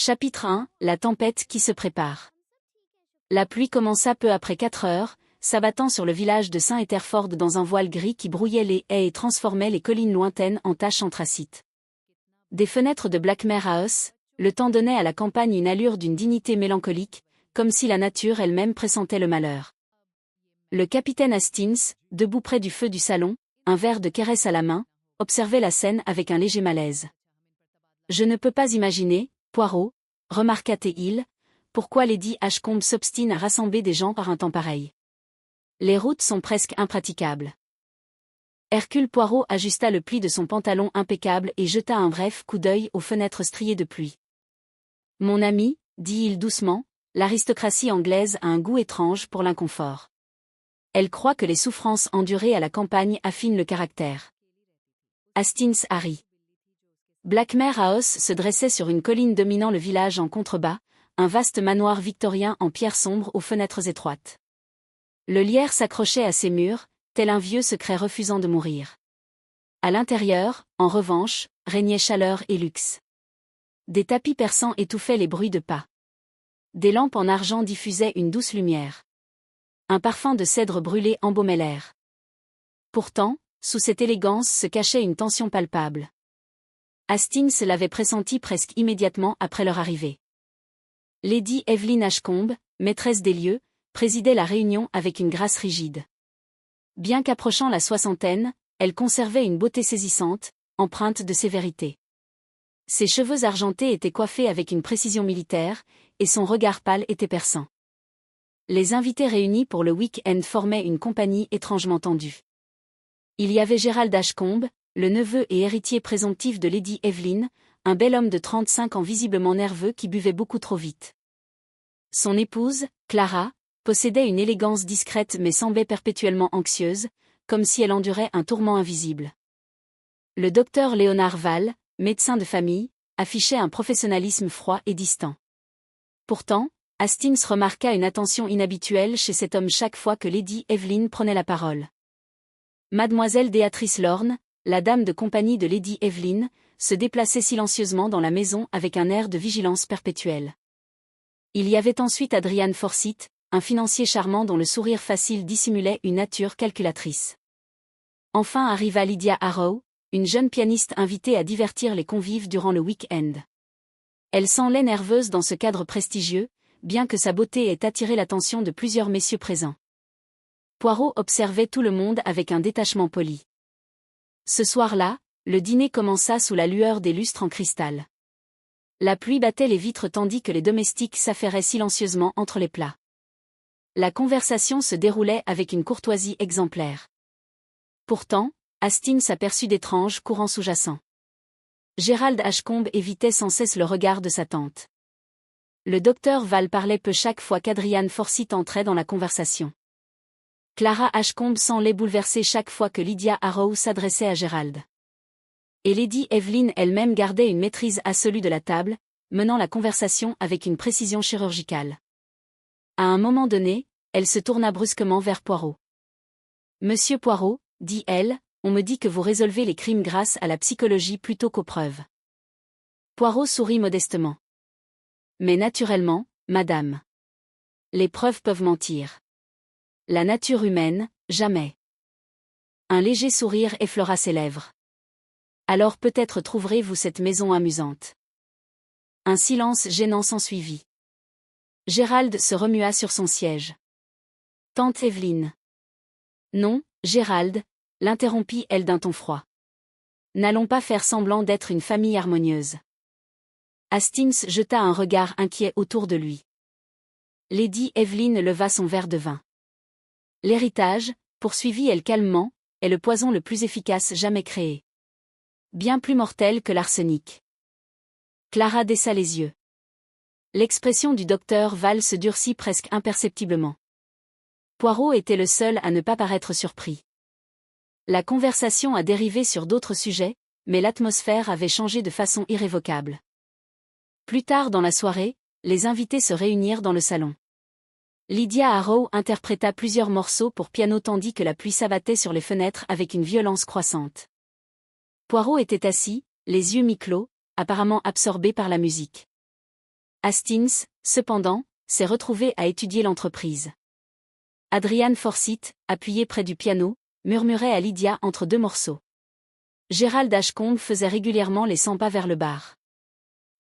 Chapitre 1, la tempête qui se prépare. La pluie commença peu après 4 heures, s'abattant sur le village de Saint-Etherford dans un voile gris qui brouillait les haies et transformait les collines lointaines en taches anthracites. Des fenêtres de Blackmare House, le temps donnait à la campagne une allure d'une dignité mélancolique, comme si la nature elle-même pressentait le malheur. Le capitaine Hastings, debout près du feu du salon, un verre de Kerès à la main, observait la scène avec un léger malaise. « Je ne peux pas imaginer, Poirot, remarqua T-Hill, pourquoi Lady Ashcombe s'obstine à rassembler des gens par un temps pareil. Les routes sont presque impraticables. » Hercule Poirot ajusta le pli de son pantalon impeccable et jeta un bref coup d'œil aux fenêtres striées de pluie. « Mon ami, dit-il doucement, l'aristocratie anglaise a un goût étrange pour l'inconfort. Elle croit que les souffrances endurées à la campagne affinent le caractère. » Hastings Harry. Blackmare House se dressait sur une colline dominant le village en contrebas, un vaste manoir victorien en pierre sombre aux fenêtres étroites. Le lierre s'accrochait à ses murs, tel un vieux secret refusant de mourir. À l'intérieur, en revanche, régnait chaleur et luxe. Des tapis persans étouffaient les bruits de pas. Des lampes en argent diffusaient une douce lumière. Un parfum de cèdre brûlé embaumait l'air. Pourtant, sous cette élégance se cachait une tension palpable. Hastings l'avait pressenti presque immédiatement après leur arrivée. Lady Evelyn Ashcombe, maîtresse des lieux, présidait la réunion avec une grâce rigide. Bien qu'approchant la soixantaine, elle conservait une beauté saisissante, empreinte de sévérité. Ses cheveux argentés étaient coiffés avec une précision militaire, et son regard pâle était perçant. Les invités réunis pour le week-end formaient une compagnie étrangement tendue. Il y avait Gérald Ashcombe, le neveu et héritier présomptif de Lady Evelyn, un bel homme de 35 ans visiblement nerveux qui buvait beaucoup trop vite. Son épouse, Clara, possédait une élégance discrète mais semblait perpétuellement anxieuse, comme si elle endurait un tourment invisible. Le docteur Léonard Val, médecin de famille, affichait un professionnalisme froid et distant. Pourtant, Hastings remarqua une attention inhabituelle chez cet homme chaque fois que Lady Evelyn prenait la parole. Mademoiselle Béatrice Lorne, la dame de compagnie de Lady Evelyn, se déplaçait silencieusement dans la maison avec un air de vigilance perpétuelle. Il y avait ensuite Adrian Forsyth, un financier charmant dont le sourire facile dissimulait une nature calculatrice. Enfin arriva Lydia Harrow, une jeune pianiste invitée à divertir les convives durant le week-end. Elle semblait nerveuse dans ce cadre prestigieux, bien que sa beauté ait attiré l'attention de plusieurs messieurs présents. Poirot observait tout le monde avec un détachement poli. Ce soir-là, le dîner commença sous la lueur des lustres en cristal. La pluie battait les vitres tandis que les domestiques s'affairaient silencieusement entre les plats. La conversation se déroulait avec une courtoisie exemplaire. Pourtant, Hastings aperçut d'étranges courants sous-jacents. Gérald Ashcombe évitait sans cesse le regard de sa tante. Le docteur Val parlait peu chaque fois qu'Adrian Forsyth entrait dans la conversation. Clara Ashcombe semblait bouleversée chaque fois que Lydia Harrow s'adressait à Gérald. Et Lady Evelyn elle-même gardait une maîtrise absolue de la table, menant la conversation avec une précision chirurgicale. À un moment donné, elle se tourna brusquement vers Poirot. « Monsieur Poirot, dit-elle, on me dit que vous résolvez les crimes grâce à la psychologie plutôt qu'aux preuves. » Poirot sourit modestement. « Mais naturellement, madame. Les preuves peuvent mentir. La nature humaine, jamais. » Un léger sourire effleura ses lèvres. « Alors peut-être trouverez-vous cette maison amusante. » Un silence gênant s'ensuivit. Gérald se remua sur son siège. « Tante Evelyn. »« Non, Gérald, » l'interrompit-elle d'un ton froid. « N'allons pas faire semblant d'être une famille harmonieuse. » Hastings jeta un regard inquiet autour de lui. Lady Evelyn leva son verre de vin. « L'héritage, poursuivit-elle calmement, est le poison le plus efficace jamais créé. Bien plus mortel que l'arsenic. » Clara baissa les yeux. L'expression du docteur Val se durcit presque imperceptiblement. Poirot était le seul à ne pas paraître surpris. La conversation a dérivé sur d'autres sujets, mais l'atmosphère avait changé de façon irrévocable. Plus tard dans la soirée, les invités se réunirent dans le salon. Lydia Harrow interpréta plusieurs morceaux pour piano tandis que la pluie s'abattait sur les fenêtres avec une violence croissante. Poirot était assis, les yeux mi-clos, apparemment absorbé par la musique. Hastings, cependant, s'est retrouvé à étudier l'entreprise. Adrian Forsyth, appuyé près du piano, murmurait à Lydia entre deux morceaux. Gérald Ashcombe faisait régulièrement les 100 pas vers le bar.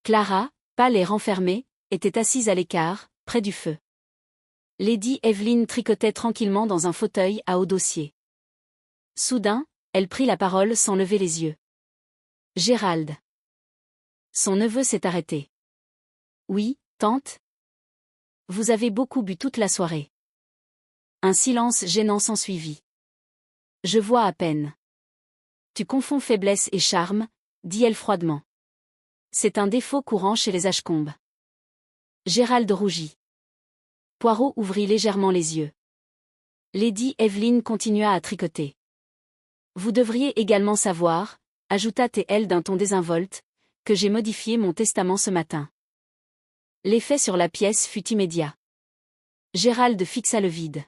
Clara, pâle et renfermée, était assise à l'écart, près du feu. Lady Evelyn tricotait tranquillement dans un fauteuil à haut dossier. Soudain, elle prit la parole sans lever les yeux. Gérald. Son neveu s'est arrêté. Oui, tante. Vous avez beaucoup bu toute la soirée. Un silence gênant s'ensuivit. Je vois à peine. Tu confonds faiblesse et charme, dit-elle froidement. C'est un défaut courant chez les Ashcombe. Gérald rougit. Poirot ouvrit légèrement les yeux. Lady Evelyn continua à tricoter. Vous devriez également savoir, ajouta-t-elle d'un ton désinvolte, que j'ai modifié mon testament ce matin. L'effet sur la pièce fut immédiat. Gérald fixa le vide.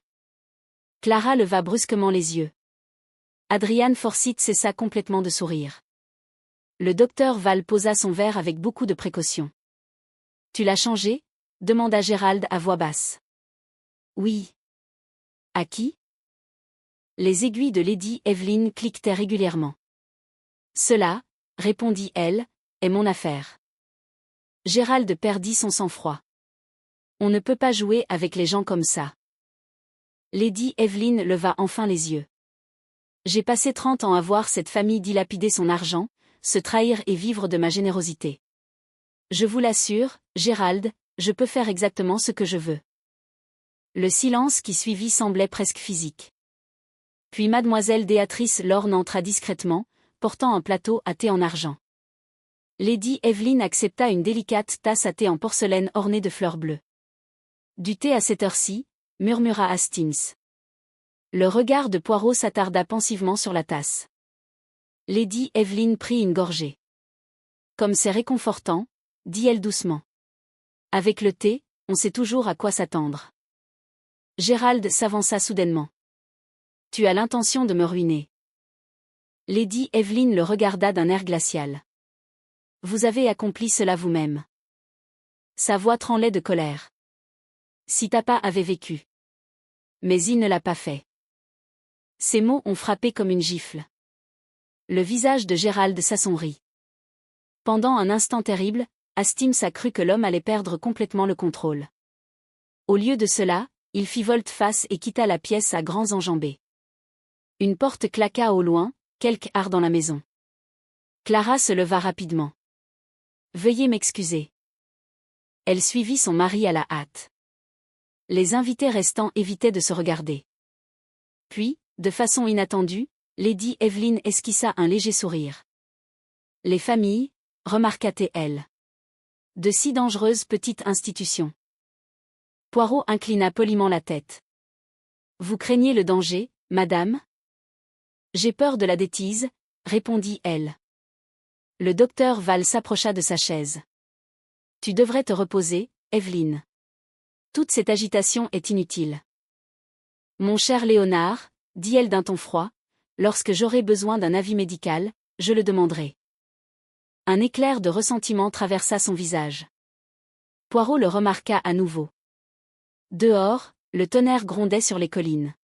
Clara leva brusquement les yeux. Adrian Forsyth cessa complètement de sourire. Le docteur Val posa son verre avec beaucoup de précaution. Tu l'as changé ? Demanda Gérald à voix basse. Oui. À qui ? Les aiguilles de Lady Evelyn cliquetaient régulièrement. Cela, répondit-elle, est mon affaire. Gérald perdit son sang-froid. On ne peut pas jouer avec les gens comme ça. Lady Evelyn leva enfin les yeux. J'ai passé 30 ans à voir cette famille dilapider son argent, se trahir et vivre de ma générosité. Je vous l'assure, Gérald, je peux faire exactement ce que je veux. Le silence qui suivit semblait presque physique. Puis mademoiselle Béatrice Lorne entra discrètement, portant un plateau à thé en argent. Lady Evelyn accepta une délicate tasse à thé en porcelaine ornée de fleurs bleues. Du thé à cette heure-ci, murmura Hastings. Le regard de Poirot s'attarda pensivement sur la tasse. Lady Evelyn prit une gorgée. Comme c'est réconfortant, dit-elle doucement. Avec le thé, on sait toujours à quoi s'attendre. Gérald s'avança soudainement. Tu as l'intention de me ruiner. Lady Evelyn le regarda d'un air glacial. Vous avez accompli cela vous-même. Sa voix tremblait de colère. Si papa avait vécu. Mais il ne l'a pas fait. Ces mots ont frappé comme une gifle. Le visage de Gérald s'assombrit. Pendant un instant terrible, Hastings a cru que l'homme allait perdre complètement le contrôle. Au lieu de cela, il fit volte-face et quitta la pièce à grands enjambées. Une porte claqua au loin, quelque art dans la maison. Clara se leva rapidement. Veuillez m'excuser. Elle suivit son mari à la hâte. Les invités restants évitaient de se regarder. Puis, de façon inattendue, Lady Evelyn esquissa un léger sourire. Les familles, remarqua-t-elle. De si dangereuses petites institutions. Poirot inclina poliment la tête. Vous craignez le danger, madame ? J'ai peur de la bêtise, répondit-elle. Le docteur Val s'approcha de sa chaise. Tu devrais te reposer, Evelyn. Toute cette agitation est inutile. Mon cher Léonard, dit-elle d'un ton froid, lorsque j'aurai besoin d'un avis médical, je le demanderai. Un éclair de ressentiment traversa son visage. Poirot le remarqua à nouveau. Dehors, le tonnerre grondait sur les collines.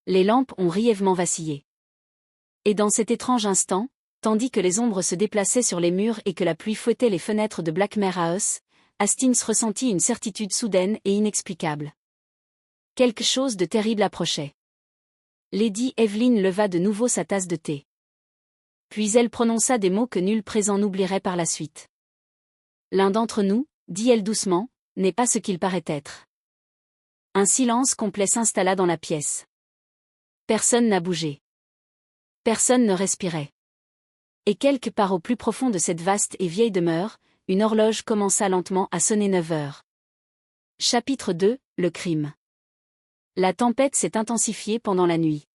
Les lampes ont brièvement vacillé. Et dans cet étrange instant, tandis que les ombres se déplaçaient sur les murs et que la pluie fouettait les fenêtres de Blackmare House, Hastings ressentit une certitude soudaine et inexplicable. Quelque chose de terrible approchait. Lady Evelyn leva de nouveau sa tasse de thé. Puis elle prononça des mots que nul présent n'oublierait par la suite. L'un d'entre nous, dit-elle doucement, n'est pas ce qu'il paraît être. Un silence complet s'installa dans la pièce. Personne n'a bougé. Personne ne respirait. Et quelque part au plus profond de cette vaste et vieille demeure, une horloge commença lentement à sonner 9 heures. Chapitre 2, le crime. La tempête s'est intensifiée pendant la nuit.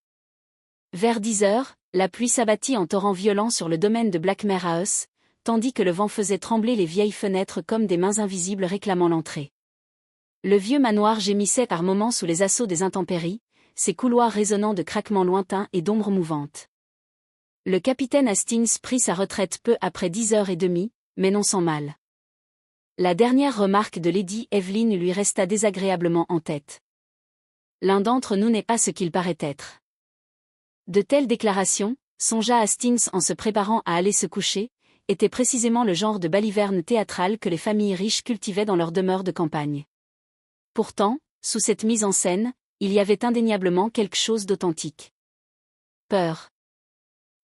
Vers 10 heures, la pluie s'abattit en torrent violent sur le domaine de Blackmare House, tandis que le vent faisait trembler les vieilles fenêtres comme des mains invisibles réclamant l'entrée. Le vieux manoir gémissait par moments sous les assauts des intempéries, ses couloirs résonnant de craquements lointains et d'ombres mouvantes. Le capitaine Hastings prit sa retraite peu après 10h30, mais non sans mal. La dernière remarque de Lady Evelyn lui resta désagréablement en tête. L'un d'entre nous n'est pas ce qu'il paraît être. De telles déclarations, songea Hastings en se préparant à aller se coucher, étaient précisément le genre de baliverne théâtrale que les familles riches cultivaient dans leurs demeures de campagne. Pourtant, sous cette mise en scène, il y avait indéniablement quelque chose d'authentique. Peur.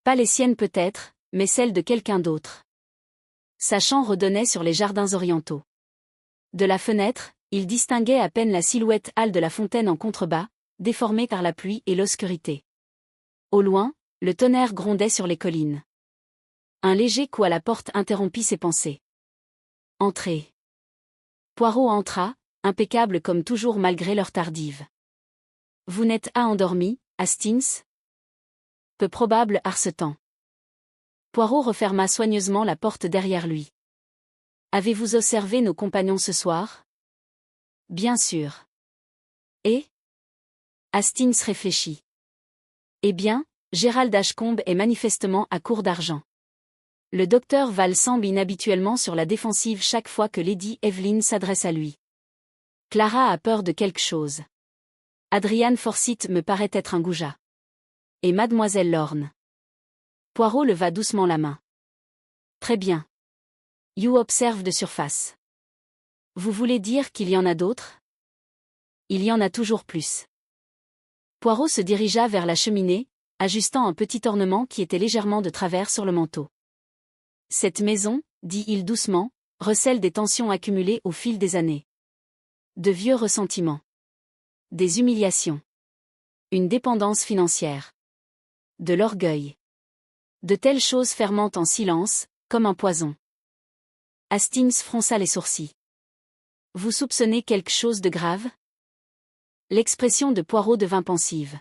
Pas les siennes peut-être, mais celles de quelqu'un d'autre. Sa chambre donnait sur les jardins orientaux. De la fenêtre, il distinguait à peine la silhouette hâle de la fontaine en contrebas, déformée par la pluie et l'obscurité. Au loin, le tonnerre grondait sur les collines. Un léger coup à la porte interrompit ses pensées. Entrez. Poirot entra, impeccable comme toujours malgré l'heure tardive. Vous n'êtes pas endormi, Hastings? Peu probable harcetant. Poirot referma soigneusement la porte derrière lui. Avez-vous observé nos compagnons ce soir? Bien sûr. Et? Hastings réfléchit. Eh bien, Gérald Ashcombe est manifestement à court d'argent. Le docteur Val semble inhabituellement sur la défensive chaque fois que Lady Evelyn s'adresse à lui. Clara a peur de quelque chose. Adrian Forsyth me paraît être un goujat. Et mademoiselle Lorne. Poirot leva doucement la main. Très bien. You observe de surface. Vous voulez dire qu'il y en a d'autres? Il y en a toujours plus. Poirot se dirigea vers la cheminée, ajustant un petit ornement qui était légèrement de travers sur le manteau. Cette maison, dit-il doucement, recèle des tensions accumulées au fil des années. De vieux ressentiments. Des humiliations. Une dépendance financière. De l'orgueil. De telles choses fermentent en silence, comme un poison. Hastings fronça les sourcils. Vous soupçonnez quelque chose de grave? L'expression de Poirot devint pensive.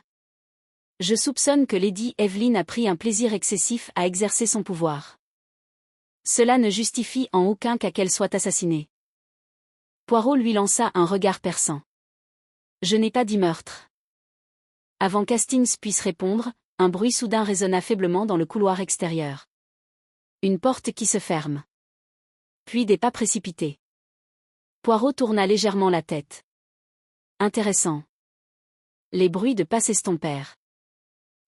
Je soupçonne que Lady Evelyn a pris un plaisir excessif à exercer son pouvoir. Cela ne justifie en aucun cas qu'elle soit assassinée. Poirot lui lança un regard perçant. Je n'ai pas dit meurtre. Avant qu'Hastings puisse répondre, un bruit soudain résonna faiblement dans le couloir extérieur. Une porte qui se ferme. Puis des pas précipités. Poirot tourna légèrement la tête. Intéressant. Les bruits de pas s'estompèrent.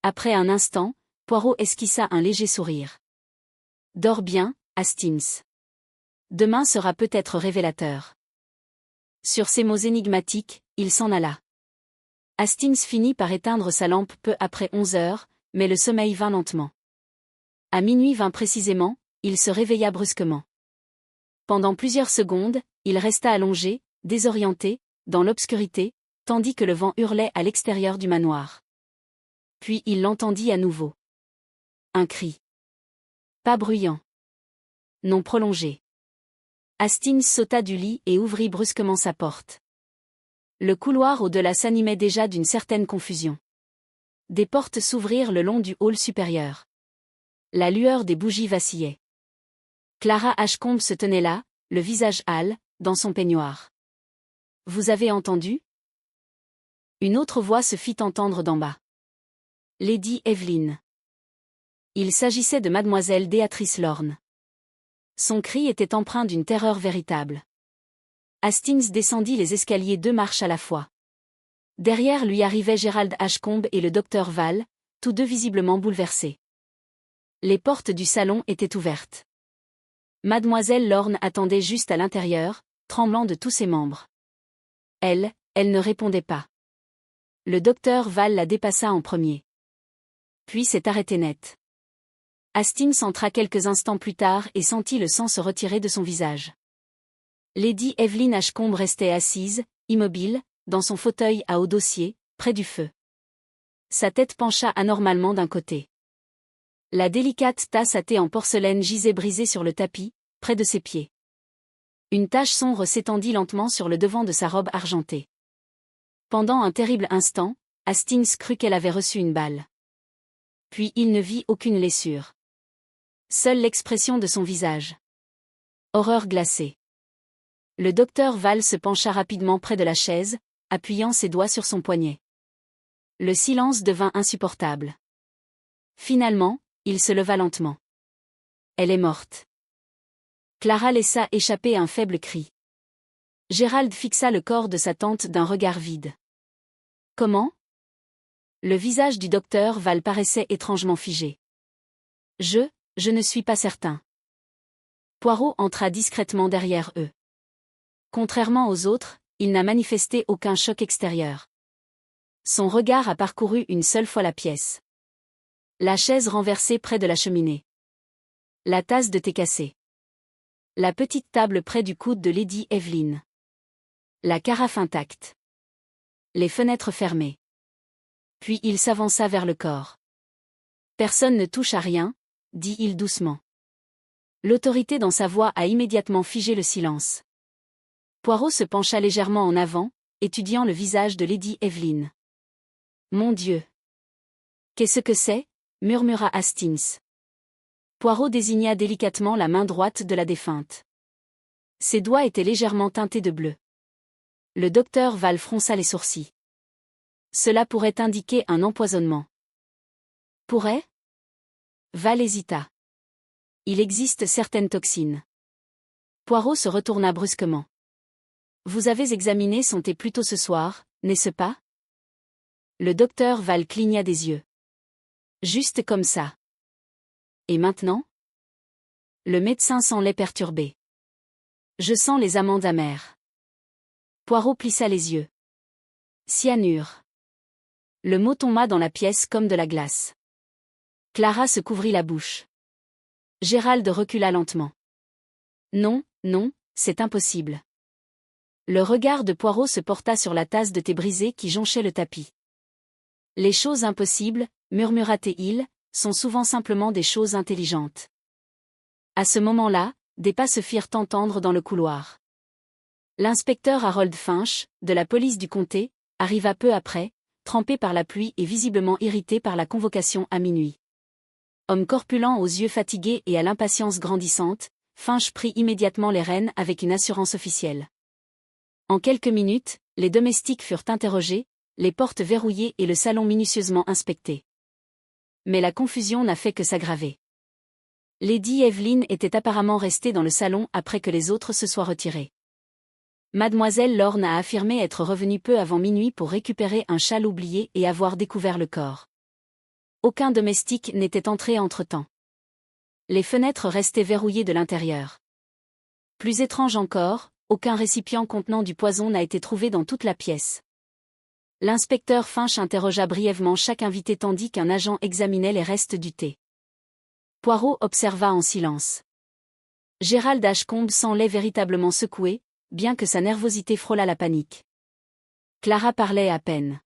Après un instant, Poirot esquissa un léger sourire. Dors bien, Hastings. Demain sera peut-être révélateur. Sur ces mots énigmatiques, il s'en alla. Hastings finit par éteindre sa lampe peu après 11 heures, mais le sommeil vint lentement. À minuit vint précisément, il se réveilla brusquement. Pendant plusieurs secondes, il resta allongé, désorienté, dans l'obscurité, tandis que le vent hurlait à l'extérieur du manoir. Puis il l'entendit à nouveau. Un cri. Pas bruyant. Non prolongé. Hastings sauta du lit et ouvrit brusquement sa porte. Le couloir au-delà s'animait déjà d'une certaine confusion. Des portes s'ouvrirent le long du hall supérieur. La lueur des bougies vacillait. Clara Ashcombe se tenait là, le visage hâle, dans son peignoir. Vous avez entendu? Une autre voix se fit entendre d'en bas. Lady Evelyn. Il s'agissait de mademoiselle Béatrice Lorne. Son cri était empreint d'une terreur véritable. Hastings descendit les escaliers 2 marches à la fois. Derrière lui arrivaient Gérald Ashcombe et le docteur Val, tous deux visiblement bouleversés. Les portes du salon étaient ouvertes. Mademoiselle Lorne attendait juste à l'intérieur, tremblant de tous ses membres. Elle ne répondait pas. Le docteur Val la dépassa en premier. Puis s'est arrêté net. Hastings entra quelques instants plus tard et sentit le sang se retirer de son visage. Lady Evelyn Ashcombe restait assise, immobile, dans son fauteuil à haut dossier, près du feu. Sa tête pencha anormalement d'un côté. La délicate tasse à thé en porcelaine gisait brisée sur le tapis, près de ses pieds. Une tache sombre s'étendit lentement sur le devant de sa robe argentée. Pendant un terrible instant, Hastings crut qu'elle avait reçu une balle. Puis il ne vit aucune blessure. Seule l'expression de son visage. Horreur glacée. Le docteur Val se pencha rapidement près de la chaise, appuyant ses doigts sur son poignet. Le silence devint insupportable. Finalement, il se leva lentement. Elle est morte. Clara laissa échapper un faible cri. Gérald fixa le corps de sa tante d'un regard vide. Comment? Le visage du docteur Val paraissait étrangement figé. Je ne suis pas certain. Poirot entra discrètement derrière eux. Contrairement aux autres, il n'a manifesté aucun choc extérieur. Son regard a parcouru une seule fois la pièce. La chaise renversée près de la cheminée. La tasse de thé cassée. La petite table près du coude de Lady Evelyn. La carafe intacte. Les fenêtres fermées. Puis il s'avança vers le corps. Personne ne touche à rien, dit-il doucement. L'autorité dans sa voix a immédiatement figé le silence. Poirot se pencha légèrement en avant, étudiant le visage de Lady Evelyn. Mon Dieu! Qu'est-ce que c'est? Murmura Hastings. Poirot désigna délicatement la main droite de la défunte. Ses doigts étaient légèrement teintés de bleu. Le docteur Val fronça les sourcils. Cela pourrait indiquer un empoisonnement. Pourrait? Val hésita. Il existe certaines toxines. Poirot se retourna brusquement. Vous avez examiné son thé plus tôt ce soir, n'est-ce pas? Le docteur Val cligna des yeux. Juste comme ça. Et maintenant? Le médecin semblait perturbé. Je sens les amandes amères. Poirot plissa les yeux. Cyanure. Le mot tomba dans la pièce comme de la glace. Clara se couvrit la bouche. Gérald recula lentement. Non, c'est impossible. Le regard de Poirot se porta sur la tasse de thé brisée qui jonchait le tapis. Les choses impossibles, murmura-t-il, sont souvent simplement des choses intelligentes. À ce moment-là, des pas se firent entendre dans le couloir. L'inspecteur Harold Finch, de la police du comté, arriva peu après, trempé par la pluie et visiblement irrité par la convocation à minuit. Homme corpulent aux yeux fatigués et à l'impatience grandissante, Finch prit immédiatement les rênes avec une assurance officielle. En quelques minutes, les domestiques furent interrogés, les portes verrouillées et le salon minutieusement inspecté. Mais la confusion n'a fait que s'aggraver. Lady Evelyn était apparemment restée dans le salon après que les autres se soient retirés. Mademoiselle Lorne a affirmé être revenue peu avant minuit pour récupérer un châle oublié et avoir découvert le corps. Aucun domestique n'était entré entre-temps. Les fenêtres restaient verrouillées de l'intérieur. Plus étrange encore, aucun récipient contenant du poison n'a été trouvé dans toute la pièce. L'inspecteur Finch interrogea brièvement chaque invité tandis qu'un agent examinait les restes du thé. Poirot observa en silence. Gérald Ashcombe semblait véritablement secoué, bien que sa nervosité frôlât la panique. Clara parlait à peine.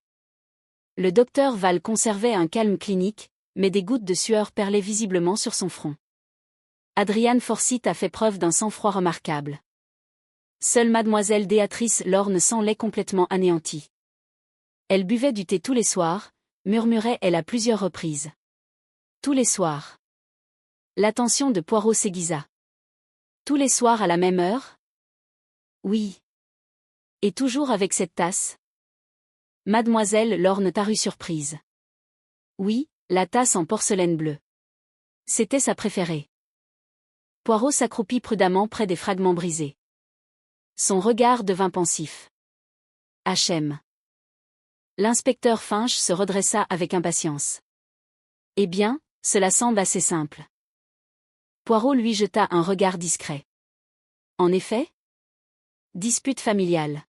Le docteur Val conservait un calme clinique, mais des gouttes de sueur perlaient visiblement sur son front. Adrian Forsyth a fait preuve d'un sang-froid remarquable. Seule mademoiselle Béatrice Lorne semblait complètement anéantie. Elle buvait du thé tous les soirs, murmurait-elle à plusieurs reprises. Tous les soirs. L'attention de Poirot s'aiguisa. Tous les soirs à la même heure? Oui. Et toujours avec cette tasse? Mademoiselle Lorne parut surprise. Oui, la tasse en porcelaine bleue. C'était sa préférée. Poirot s'accroupit prudemment près des fragments brisés. Son regard devint pensif. H.M. L'inspecteur Finch se redressa avec impatience. Eh bien, cela semble assez simple. Poirot lui jeta un regard discret. En effet? Dispute familiale.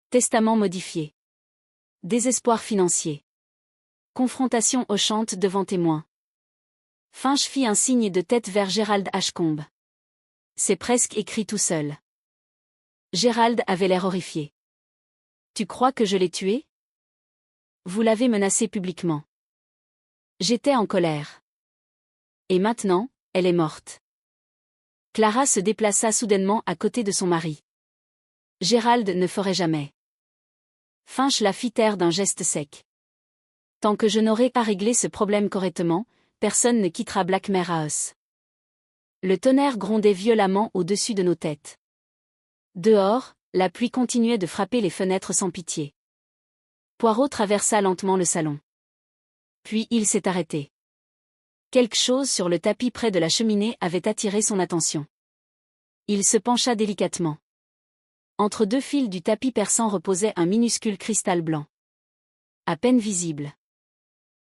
Testament modifié. Désespoir financier. Confrontation hochante devant témoins. Finch fit un signe de tête vers Gérald Ashcombe. C'est presque écrit tout seul. Gérald avait l'air horrifié. Tu crois que je l'ai tué? Vous l'avez menacée publiquement. J'étais en colère. Et maintenant, elle est morte. Clara se déplaça soudainement à côté de son mari. Gérald ne ferait jamais. Finch la fit taire d'un geste sec. Tant que je n'aurai pas réglé ce problème correctement, personne ne quittera Blackmare House. Le tonnerre grondait violemment au-dessus de nos têtes. Dehors, la pluie continuait de frapper les fenêtres sans pitié. Poirot traversa lentement le salon. Puis il s'est arrêté. Quelque chose sur le tapis près de la cheminée avait attiré son attention. Il se pencha délicatement. Entre deux fils du tapis persan reposait un minuscule cristal blanc. À peine visible.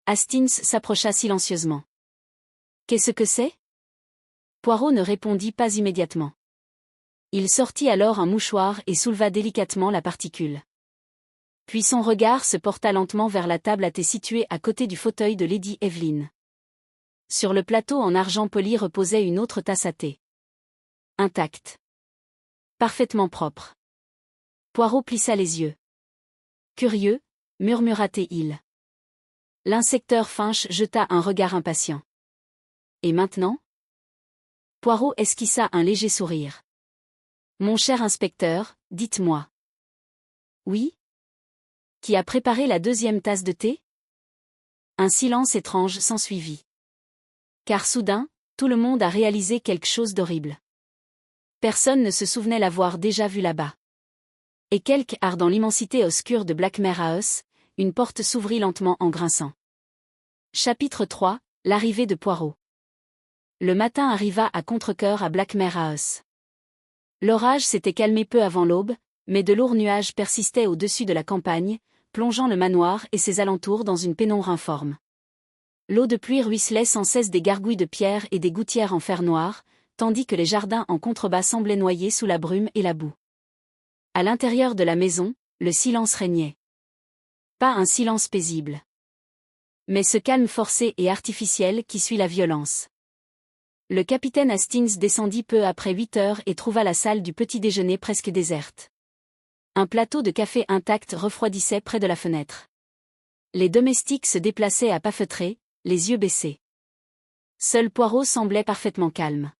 Hastings s'approcha silencieusement. « Qu'est-ce que c'est » Poirot ne répondit pas immédiatement. Il sortit alors un mouchoir et souleva délicatement la particule. Puis son regard se porta lentement vers la table à thé située à côté du fauteuil de Lady Evelyn. Sur le plateau en argent poli reposait une autre tasse à thé. Intacte. Parfaitement propre. Poirot plissa les yeux. Curieux, murmura-t-il. L'inspecteur Finch jeta un regard impatient. Et maintenant ? Poirot esquissa un léger sourire. Mon cher inspecteur, dites-moi. Oui ? Qui a préparé la deuxième tasse de thé ? Un silence étrange s'ensuivit. Car soudain, tout le monde a réalisé quelque chose d'horrible. Personne ne se souvenait l'avoir déjà vu là-bas. Et quelque part dans l'immensité obscure de Blackmare House, une porte s'ouvrit lentement en grinçant. Chapitre 3, l'arrivée de Poirot. Le matin arriva à contre-cœur à Blackmare House. L'orage s'était calmé peu avant l'aube, mais de lourds nuages persistaient au-dessus de la campagne, plongeant le manoir et ses alentours dans une pénombre informe. L'eau de pluie ruisselait sans cesse des gargouilles de pierre et des gouttières en fer noir, tandis que les jardins en contrebas semblaient noyés sous la brume et la boue. À l'intérieur de la maison, le silence régnait. Pas un silence paisible. Mais ce calme forcé et artificiel qui suit la violence. Le capitaine Hastings descendit peu après 8 heures et trouva la salle du petit-déjeuner presque déserte. Un plateau de café intact refroidissait près de la fenêtre. Les domestiques se déplaçaient à pas feutrés, les yeux baissés. Seul Poirot semblait parfaitement calme.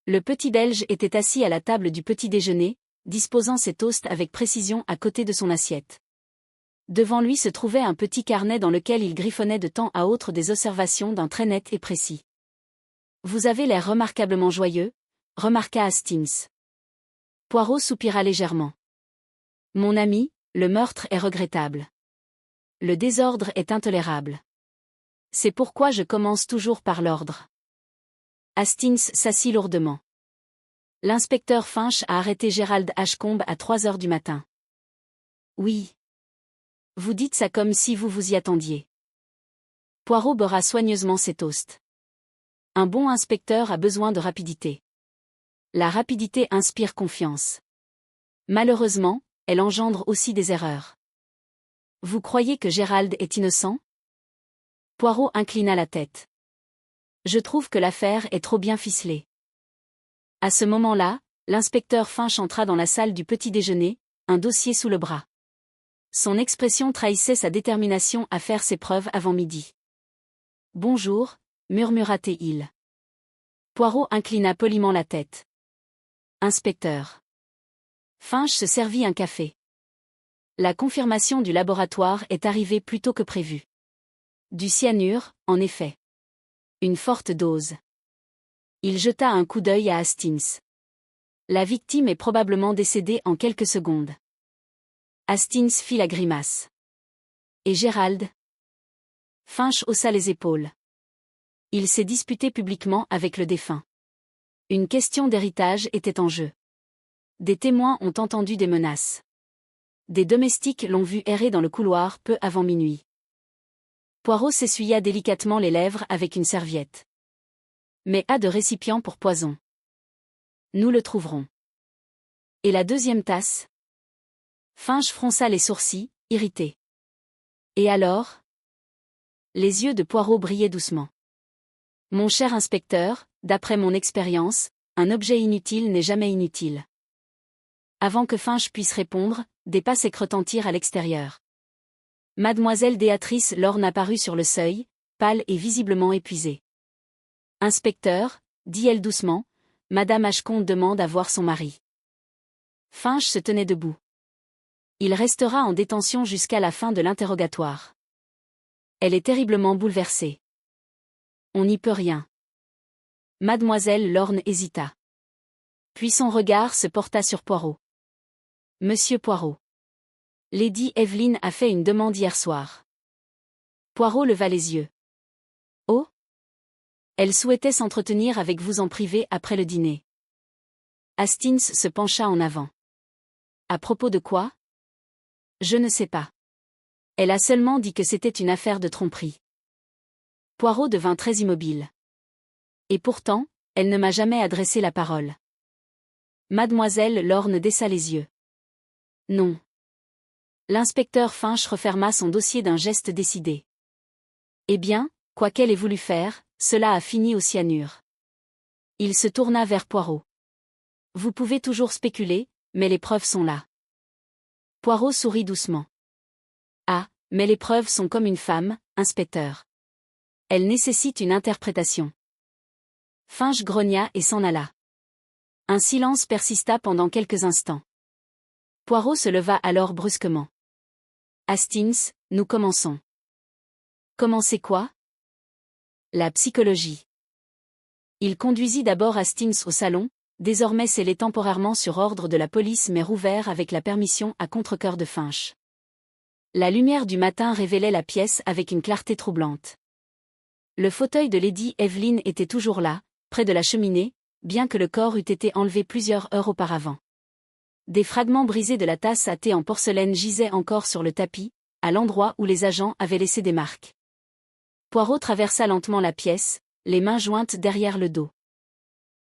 Le petit Belge était assis à la table du petit-déjeuner, disposant ses toasts avec précision à côté de son assiette. Devant lui se trouvait un petit carnet dans lequel il griffonnait de temps à autre des observations d'un trait net et précis. « Vous avez l'air remarquablement joyeux », remarqua Hastings. Poirot soupira légèrement. « Mon ami, le meurtre est regrettable. Le désordre est intolérable. C'est pourquoi je commence toujours par l'ordre. » Hastings s'assit lourdement. L'inspecteur Finch a arrêté Gérald Ashcombe à 3 heures du matin. Oui. Vous dites ça comme si vous vous y attendiez. Poirot beurra soigneusement ses toasts. Un bon inspecteur a besoin de rapidité. La rapidité inspire confiance. Malheureusement, elle engendre aussi des erreurs. Vous croyez que Gérald est innocent ? Poirot inclina la tête. Je trouve que l'affaire est trop bien ficelée. À ce moment-là, l'inspecteur Finch entra dans la salle du petit-déjeuner, un dossier sous le bras. Son expression trahissait sa détermination à faire ses preuves avant midi. « Bonjour », murmura-t-il. Poirot inclina poliment la tête. « Inspecteur. » Finch se servit un café. La confirmation du laboratoire est arrivée plus tôt que prévu. Du cyanure, en effet. Une forte dose. Il jeta un coup d'œil à Hastings. La victime est probablement décédée en quelques secondes. Hastings fit la grimace. Et Gérald ? Finch haussa les épaules. Il s'est disputé publiquement avec le défunt. Une question d'héritage était en jeu. Des témoins ont entendu des menaces. Des domestiques l'ont vu errer dans le couloir peu avant minuit. Poirot s'essuya délicatement les lèvres avec une serviette. Mais a de récipient pour poison. Nous le trouverons. Et la deuxième tasse ? Finch fronça les sourcils, irrité. Et alors ? Les yeux de Poirot brillaient doucement. Mon cher inspecteur, d'après mon expérience, un objet inutile n'est jamais inutile. Avant que Finch puisse répondre, des pas secs retentirent à l'extérieur. Mademoiselle Béatrice Lorne apparut sur le seuil, pâle et visiblement épuisée. Inspecteur, dit-elle doucement, Madame Ashcombe demande à voir son mari. Finch se tenait debout. Il restera en détention jusqu'à la fin de l'interrogatoire. Elle est terriblement bouleversée. On n'y peut rien. Mademoiselle Lorne hésita. Puis son regard se porta sur Poirot. Monsieur Poirot. Lady Evelyn a fait une demande hier soir. Poirot leva les yeux. Oh ? Elle souhaitait s'entretenir avec vous en privé après le dîner. Hastings se pencha en avant. À propos de quoi? Je ne sais pas. Elle a seulement dit que c'était une affaire de tromperie. Poirot devint très immobile. Et pourtant, elle ne m'a jamais adressé la parole. Mademoiselle Lorne baissa les yeux. Non. L'inspecteur Finch referma son dossier d'un geste décidé. Eh bien, quoi qu'elle ait voulu faire, cela a fini au cyanure. Il se tourna vers Poirot. Vous pouvez toujours spéculer, mais les preuves sont là. Poirot sourit doucement. Ah, mais les preuves sont comme une femme, inspecteur. Elles nécessitent une interprétation. Finch grogna et s'en alla. Un silence persista pendant quelques instants. Poirot se leva alors brusquement. Hastings, nous commençons. Commencez quoi? La psychologie. Il conduisit d'abord Hastings au salon, désormais scellé temporairement sur ordre de la police mais rouvert avec la permission à contre-cœur de Finch. La lumière du matin révélait la pièce avec une clarté troublante. Le fauteuil de Lady Evelyn était toujours là, près de la cheminée, bien que le corps eût été enlevé plusieurs heures auparavant. Des fragments brisés de la tasse à thé en porcelaine gisaient encore sur le tapis, à l'endroit où les agents avaient laissé des marques. Poirot traversa lentement la pièce, les mains jointes derrière le dos.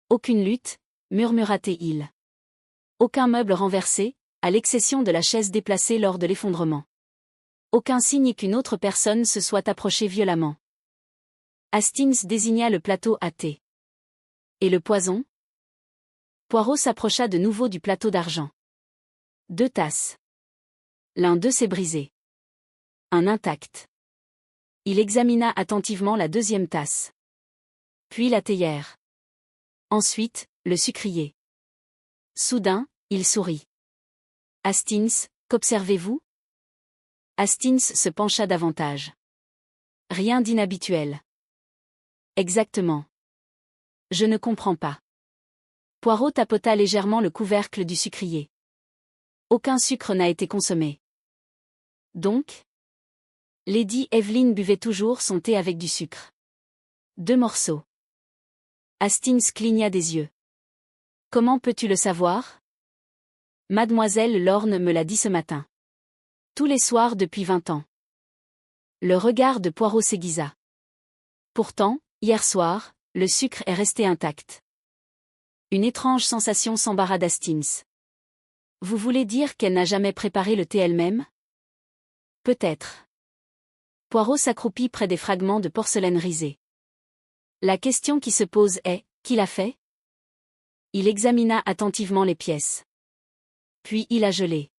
Aucune lutte, murmura-t-il. Aucun meuble renversé, à l'exception de la chaise déplacée lors de l'effondrement. Aucun signe qu'une autre personne se soit approchée violemment. Hastings désigna le plateau à thé. Et le poison? Poirot s'approcha de nouveau du plateau d'argent. 2 tasses. L'un d'eux s'est brisé. Un intact. Il examina attentivement la 2e tasse. Puis la théière. Ensuite, le sucrier. Soudain, il sourit. Hastings, qu'observez-vous? Hastings se pencha davantage. Rien d'inhabituel. Exactement. Je ne comprends pas. Poirot tapota légèrement le couvercle du sucrier. Aucun sucre n'a été consommé. Donc? Lady Evelyn buvait toujours son thé avec du sucre. 2 morceaux. Hastings cligna des yeux. Comment peux-tu le savoir? Mademoiselle Lorne me l'a dit ce matin. Tous les soirs depuis 20 ans. Le regard de Poirot s'aiguisa. Pourtant, hier soir, le sucre est resté intact. Une étrange sensation s'embara d'Hastings. Vous voulez dire qu'elle n'a jamais préparé le thé elle-même? Peut-être. Poirot s'accroupit près des fragments de porcelaine risée. La question qui se pose est, qui l'a fait? Il examina attentivement les pièces. Puis il a gelé.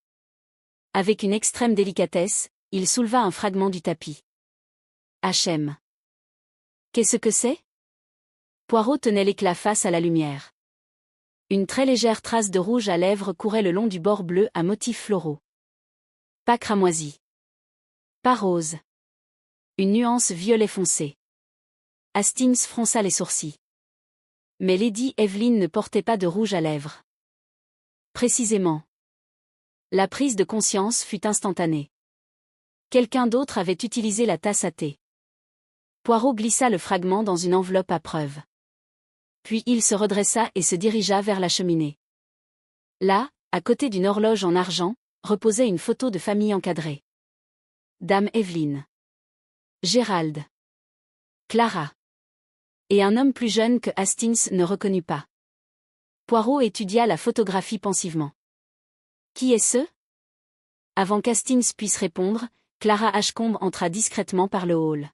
Avec une extrême délicatesse, il souleva un fragment du tapis. H.M. Qu'est-ce que c'est? Poirot tenait l'éclat face à la lumière. Une très légère trace de rouge à lèvres courait le long du bord bleu à motifs floraux. Pas cramoisi. Pas rose. Une nuance violet foncé. Hastings fronça les sourcils. Mais Lady Evelyn ne portait pas de rouge à lèvres. Précisément. La prise de conscience fut instantanée. Quelqu'un d'autre avait utilisé la tasse à thé. Poirot glissa le fragment dans une enveloppe à preuve. Puis il se redressa et se dirigea vers la cheminée. Là, à côté d'une horloge en argent, reposait une photo de famille encadrée. Dame Evelyn. Gérald. Clara. Et un homme plus jeune que Hastings ne reconnut pas. Poirot étudia la photographie pensivement. Qui est ce? Avant qu'Hastings puisse répondre, Clara Ashcombe entra discrètement par le hall.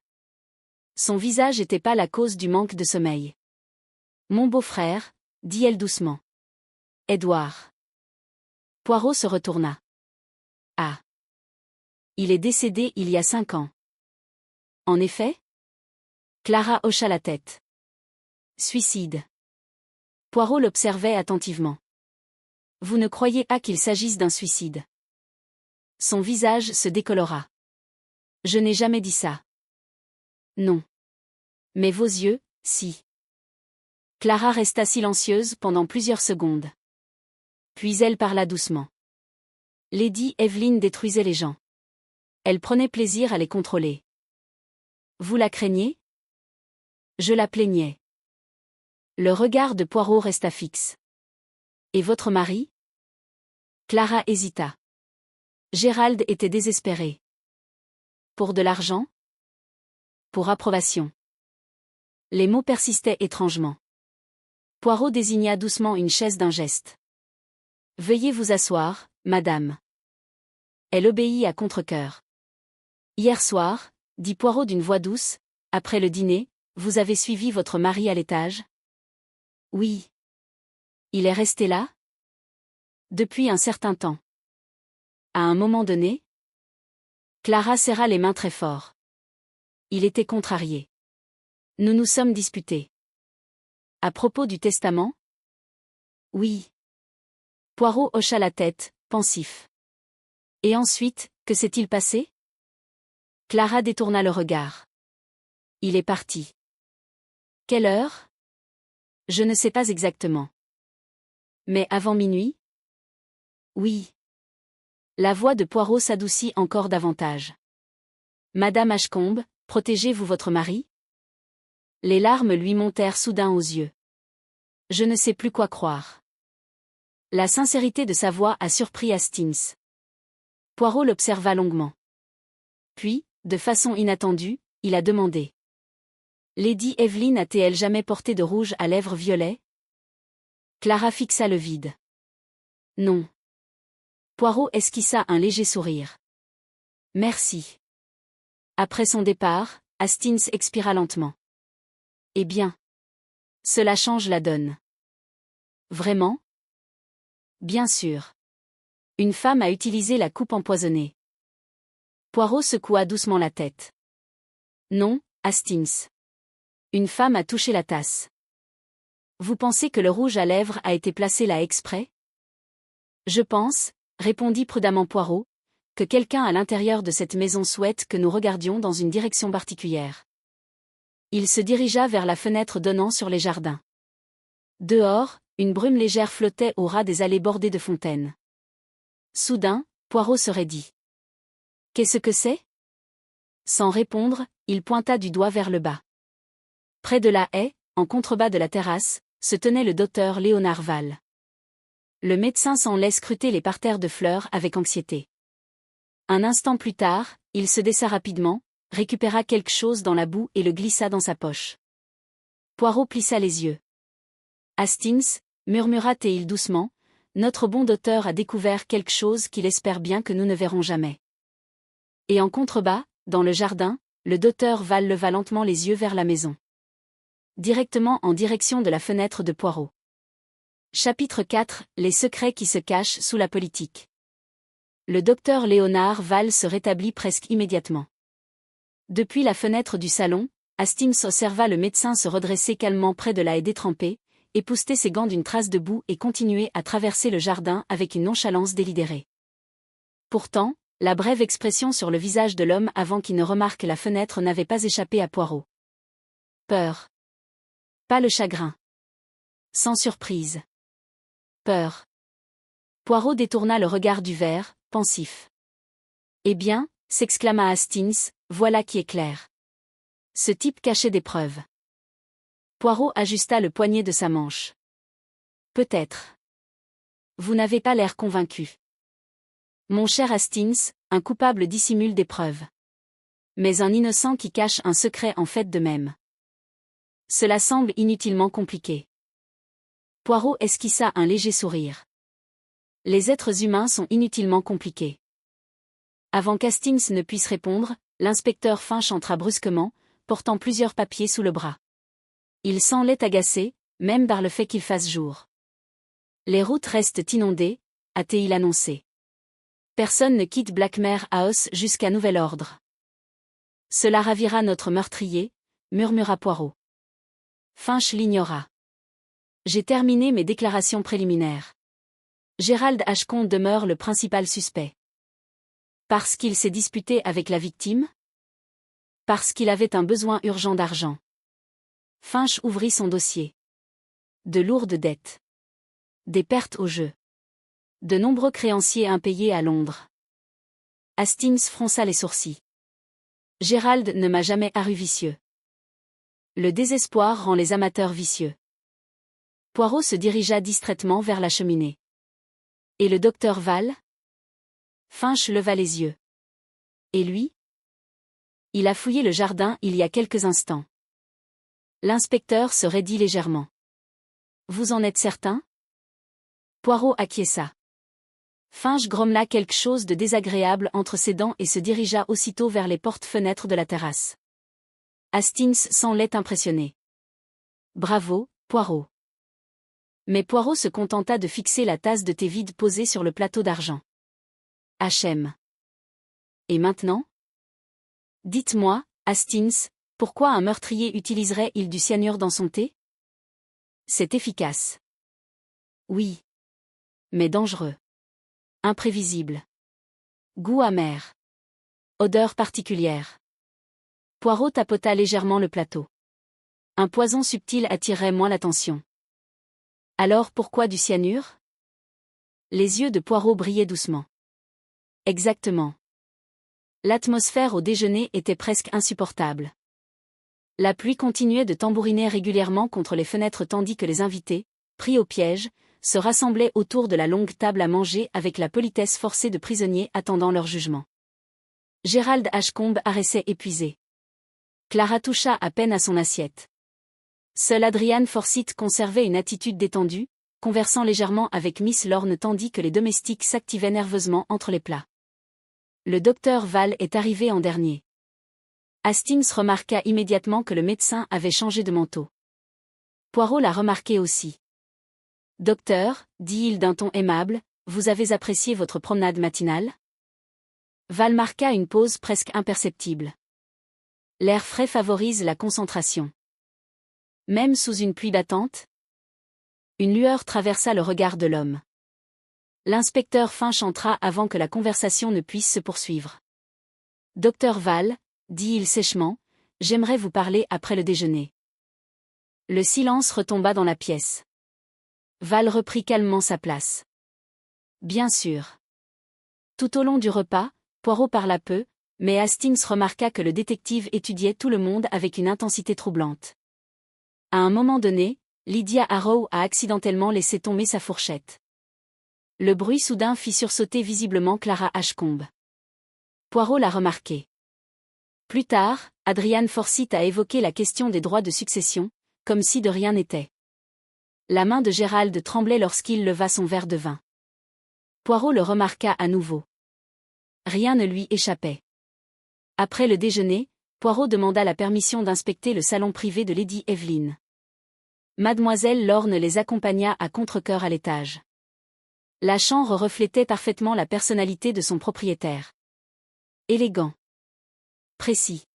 Son visage était pâle à cause du manque de sommeil. Mon beau-frère, dit-elle doucement. Édouard. Poirot se retourna. Ah. Il est décédé il y a 5 ans. En effet? Clara hocha la tête. Suicide. Poirot l'observait attentivement. Vous ne croyez pas qu'il s'agisse d'un suicide? Son visage se décolora. Je n'ai jamais dit ça. Non. Mais vos yeux, si. Clara resta silencieuse pendant plusieurs secondes. Puis elle parla doucement. Lady Evelyn détruisait les gens. Elle prenait plaisir à les contrôler. Vous la craignez? Je la plaignais. Le regard de Poirot resta fixe. Et votre mari? Clara hésita. Gérald était désespéré. Pour de l'argent? Pour approbation. Les mots persistaient étrangement. Poirot désigna doucement une chaise d'un geste. Veuillez vous asseoir, madame. Elle obéit à contre-cœur. Hier soir, dit Poirot d'une voix douce, après le dîner, vous avez suivi votre mari à l'étage? Oui. Il est resté là? Depuis un certain temps. À un moment donné? Clara serra les mains très fort. Il était contrarié. Nous nous sommes disputés. À propos du testament? Oui. Poirot hocha la tête, pensif. Et ensuite, que s'est-il passé? Clara détourna le regard. Il est parti. Quelle heure? Je ne sais pas exactement. Mais avant minuit? Oui. La voix de Poirot s'adoucit encore davantage. Madame Ashcombe, protégez-vous votre mari? Les larmes lui montèrent soudain aux yeux. Je ne sais plus quoi croire. La sincérité de sa voix a surpris Hastings. Poirot l'observa longuement. Puis, de façon inattendue, il a demandé. Lady Evelyn a-t-elle jamais porté de rouge à lèvres violet? Clara fixa le vide. Non. Poirot esquissa un léger sourire. Merci. Après son départ, Hastings expira lentement. Eh bien. Cela change la donne. Vraiment? Bien sûr. Une femme a utilisé la coupe empoisonnée. Poirot secoua doucement la tête. Non, Hastings. Une femme a touché la tasse. Vous pensez que le rouge à lèvres a été placé là exprès? Je pense, répondit prudemment Poirot, que quelqu'un à l'intérieur de cette maison souhaite que nous regardions dans une direction particulière. Il se dirigea vers la fenêtre donnant sur les jardins. Dehors, une brume légère flottait au ras des allées bordées de fontaines. Soudain, Poirot se raidit. Qu'est-ce que c'est? Sans répondre, il pointa du doigt vers le bas. Près de la haie, en contrebas de la terrasse, se tenait le docteur Léonard Val. Le médecin semblait scruter les parterres de fleurs avec anxiété. Un instant plus tard, il se baissa rapidement, récupéra quelque chose dans la boue et le glissa dans sa poche. Poirot plissa les yeux. Hastings, murmura-t-il doucement, notre bon docteur a découvert quelque chose qu'il espère bien que nous ne verrons jamais. Et en contrebas, dans le jardin, le docteur Val leva lentement les yeux vers la maison. Directement en direction de la fenêtre de Poirot. Chapitre 4 – Les secrets qui se cachent sous la politique. Le docteur Léonard Val se rétablit presque immédiatement. Depuis la fenêtre du salon, Hastings observa le médecin se redresser calmement près de la haie détrempée, épousseter ses gants d'une trace de boue et continuer à traverser le jardin avec une nonchalance délibérée. Pourtant, la brève expression sur le visage de l'homme avant qu'il ne remarque la fenêtre n'avait pas échappé à Poirot. Peur. Pas le chagrin. Sans surprise. Peur. Poirot détourna le regard du verre, pensif. Eh bien, s'exclama Hastings, voilà qui est clair. Ce type cachait des preuves. Poirot ajusta le poignet de sa manche. Peut-être. Vous n'avez pas l'air convaincu. Mon cher Hastings, un coupable dissimule des preuves. Mais un innocent qui cache un secret en fait de même. Cela semble inutilement compliqué. Poirot esquissa un léger sourire. Les êtres humains sont inutilement compliqués. Avant qu'Hastings ne puisse répondre, l'inspecteur Finch entra brusquement, portant plusieurs papiers sous le bras. Il semblait agacé, même par le fait qu'il fasse jour. Les routes restent inondées, a-t-il annoncé. Personne ne quitte Blackmare House jusqu'à nouvel ordre. Cela ravira notre meurtrier, murmura Poirot. Finch l'ignora. J'ai terminé mes déclarations préliminaires. Gérald Ashcombe demeure le principal suspect. Parce qu'il s'est disputé avec la victime? Parce qu'il avait un besoin urgent d'argent. Finch ouvrit son dossier. De lourdes dettes. Des pertes au jeu. De nombreux créanciers impayés à Londres. Hastings fronça les sourcils. Gérald ne m'a jamais paru vicieux. Le désespoir rend les amateurs vicieux. Poirot se dirigea distraitement vers la cheminée. Et le docteur Val? Finch leva les yeux. Et lui? Il a fouillé le jardin il y a quelques instants. L'inspecteur se raidit légèrement. Vous en êtes certain? Poirot acquiesça. Finch grommela quelque chose de désagréable entre ses dents et se dirigea aussitôt vers les portes-fenêtres de la terrasse. Hastings semblait impressionné. Bravo, Poirot. Mais Poirot se contenta de fixer la tasse de thé vide posée sur le plateau d'argent. H.M. Et maintenant? Dites-moi, Hastings, pourquoi un meurtrier utiliserait-il du cyanure dans son thé? C'est efficace. Oui. Mais dangereux. Imprévisible. Goût amer. Odeur particulière. Poirot tapota légèrement le plateau. Un poison subtil attirerait moins l'attention. Alors pourquoi du cyanure? Les yeux de Poirot brillaient doucement. Exactement. L'atmosphère au déjeuner était presque insupportable. La pluie continuait de tambouriner régulièrement contre les fenêtres tandis que les invités, pris au piège, se rassemblaient autour de la longue table à manger avec la politesse forcée de prisonniers attendant leur jugement. Gérald Ashcombe paraissait épuisé. Clara toucha à peine à son assiette. Seule Adrian Forsyth conservait une attitude détendue, conversant légèrement avec Miss Lorne tandis que les domestiques s'activaient nerveusement entre les plats. Le docteur Val est arrivé en dernier. Hastings remarqua immédiatement que le médecin avait changé de manteau. Poirot l'a remarqué aussi. « Docteur, dit-il d'un ton aimable, vous avez apprécié votre promenade matinale ?» Val marqua une pause presque imperceptible. L'air frais favorise la concentration. Même sous une pluie battante? Une lueur traversa le regard de l'homme. L'inspecteur Finch entra avant que la conversation ne puisse se poursuivre. « Docteur Val, dit-il sèchement, j'aimerais vous parler après le déjeuner. » Le silence retomba dans la pièce. Val reprit calmement sa place. « Bien sûr. » Tout au long du repas, Poirot parla peu, mais Hastings remarqua que le détective étudiait tout le monde avec une intensité troublante. À un moment donné, Lydia Harrow a accidentellement laissé tomber sa fourchette. Le bruit soudain fit sursauter visiblement Clara Ashcombe. Poirot l'a remarqué. Plus tard, Adrian Forsyth a évoqué la question des droits de succession, comme si de rien n'était. La main de Gérald tremblait lorsqu'il leva son verre de vin. Poirot le remarqua à nouveau. Rien ne lui échappait. Après le déjeuner, Poirot demanda la permission d'inspecter le salon privé de Lady Evelyn. Mademoiselle Lorne les accompagna à contre-cœur à l'étage. La chambre reflétait parfaitement la personnalité de son propriétaire. Élégant. Précis.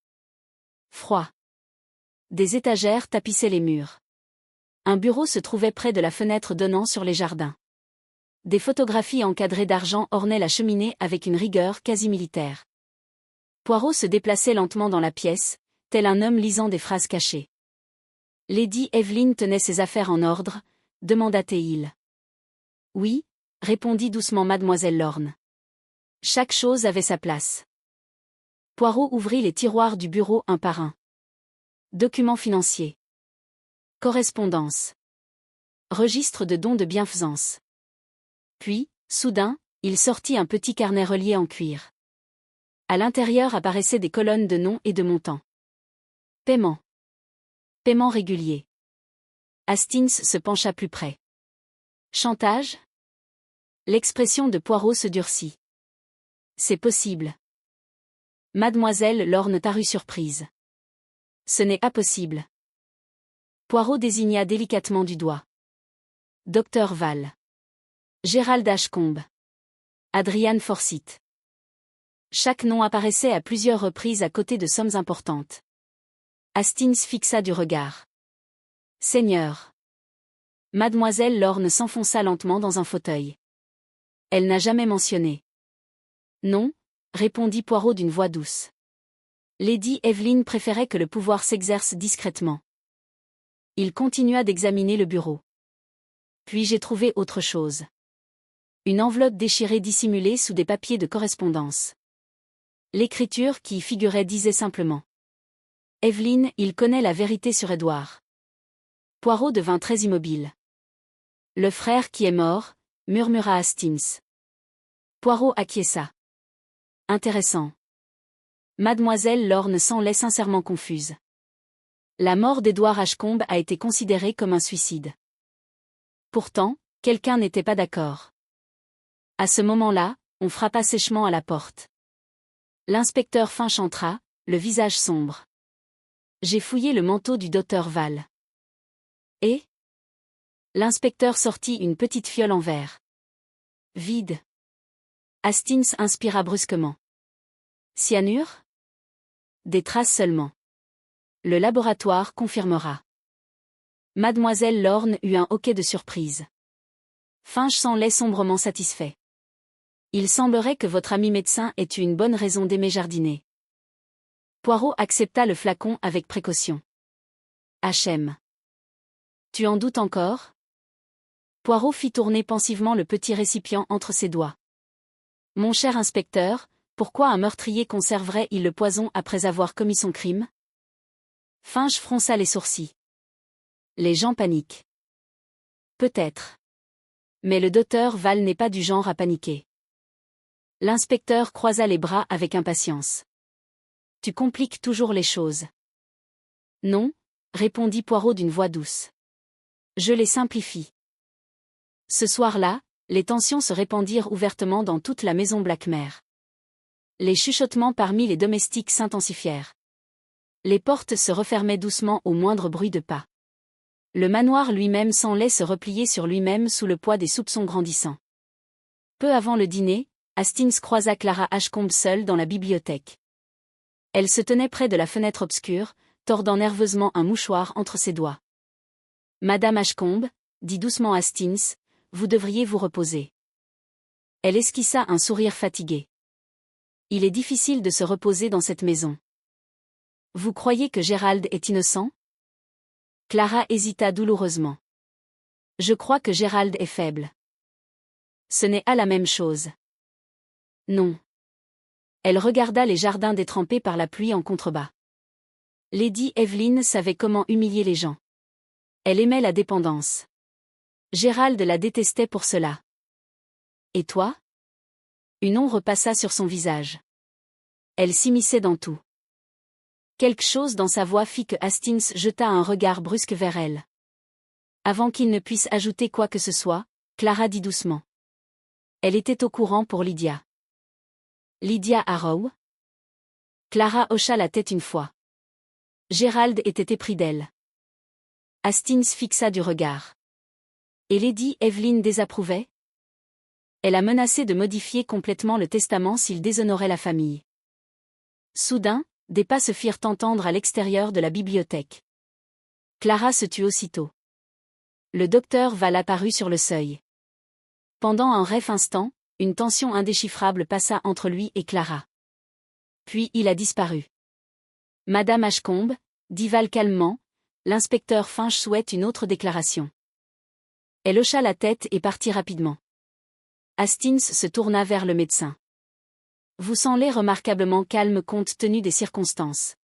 Froid. Des étagères tapissaient les murs. Un bureau se trouvait près de la fenêtre donnant sur les jardins. Des photographies encadrées d'argent ornaient la cheminée avec une rigueur quasi militaire. Poirot se déplaçait lentement dans la pièce, tel un homme lisant des phrases cachées. Lady Evelyn tenait ses affaires en ordre, demanda-t-il. Oui, répondit doucement mademoiselle Lorne. Chaque chose avait sa place. Poirot ouvrit les tiroirs du bureau un par un. Documents financiers. Correspondance. Registre de dons de bienfaisance. Puis, soudain, il sortit un petit carnet relié en cuir. À l'intérieur apparaissaient des colonnes de noms et de montants. Paiement. Paiement régulier. Hastings se pencha plus près. Chantage? L'expression de Poirot se durcit. C'est possible. Mademoiselle Lorne parut surprise. Ce n'est pas possible. Poirot désigna délicatement du doigt. Docteur Val. Gérald Ashcombe. Adrian Forsyth. Chaque nom apparaissait à plusieurs reprises à côté de sommes importantes. Hastings fixa du regard. Seigneur. Mademoiselle Lorne s'enfonça lentement dans un fauteuil. Elle n'a jamais mentionné. Non, répondit Poirot d'une voix douce. Lady Evelyn préférait que le pouvoir s'exerce discrètement. Il continua d'examiner le bureau. Puis j'ai trouvé autre chose. Une enveloppe déchirée dissimulée sous des papiers de correspondance. L'écriture qui y figurait disait simplement. Evelyn, il connaît la vérité sur Édouard. Poirot devint très immobile. Le frère qui est mort, murmura Hastings. Poirot acquiesça. Intéressant. Mademoiselle Lorne semblait sincèrement confuse. La mort d'Edward Ashcombe a été considérée comme un suicide. Pourtant, quelqu'un n'était pas d'accord. À ce moment-là, on frappa sèchement à la porte. L'inspecteur Finch entra, le visage sombre. J'ai fouillé le manteau du docteur Val. Et ? L'inspecteur sortit une petite fiole en verre. Vide. Hastings inspira brusquement. Cyanure ? Des traces seulement. Le laboratoire confirmera. Mademoiselle Lorne eut un hoquet de surprise. Finch semblait sombrement satisfait. Il semblerait que votre ami médecin ait eu une bonne raison d'aimer jardiner. Poirot accepta le flacon avec précaution. H.M. Tu en doutes encore ? Poirot fit tourner pensivement le petit récipient entre ses doigts. Mon cher inspecteur, pourquoi un meurtrier conserverait-il le poison après avoir commis son crime ? Finch fronça les sourcils. Les gens paniquent. Peut-être. Mais le docteur Val n'est pas du genre à paniquer. L'inspecteur croisa les bras avec impatience. Tu compliques toujours les choses. Non, répondit Poirot d'une voix douce. Je les simplifie. Ce soir-là, les tensions se répandirent ouvertement dans toute la maison Blackmer. Les chuchotements parmi les domestiques s'intensifièrent. Les portes se refermaient doucement au moindre bruit de pas. Le manoir lui-même semblait se replier sur lui-même sous le poids des soupçons grandissants. Peu avant le dîner, Hastings croisa Clara Ashcombe seule dans la bibliothèque. Elle se tenait près de la fenêtre obscure, tordant nerveusement un mouchoir entre ses doigts. « Madame Ashcombe, dit doucement Hastings, vous devriez vous reposer. » Elle esquissa un sourire fatigué. « Il est difficile de se reposer dans cette maison. » « Vous croyez que Gérald est innocent ? » Clara hésita douloureusement. « Je crois que Gérald est faible. » « Ce n'est pas la même chose. » « Non. » Elle regarda les jardins détrempés par la pluie en contrebas. Lady Evelyn savait comment humilier les gens. Elle aimait la dépendance. Gérald la détestait pour cela. « Et toi ?» Une ombre passa sur son visage. Elle s'immisçait dans tout. Quelque chose dans sa voix fit que Hastings jeta un regard brusque vers elle. Avant qu'il ne puisse ajouter quoi que ce soit, Clara dit doucement. Elle était au courant pour Lydia. Lydia Harrow ? Clara hocha la tête une fois. Gérald était épris d'elle. Hastings fixa du regard. Et Lady Evelyn désapprouvait ? Elle a menacé de modifier complètement le testament s'il déshonorait la famille. Soudain, des pas se firent entendre à l'extérieur de la bibliothèque. Clara se tut aussitôt. Le docteur Val apparut sur le seuil. Pendant un bref instant, une tension indéchiffrable passa entre lui et Clara. Puis il a disparu. « Madame Ashcombe, dit Val calmement, l'inspecteur Finch souhaite une autre déclaration. » Elle hocha la tête et partit rapidement. Hastings se tourna vers le médecin. « Vous semblez remarquablement calme compte tenu des circonstances. »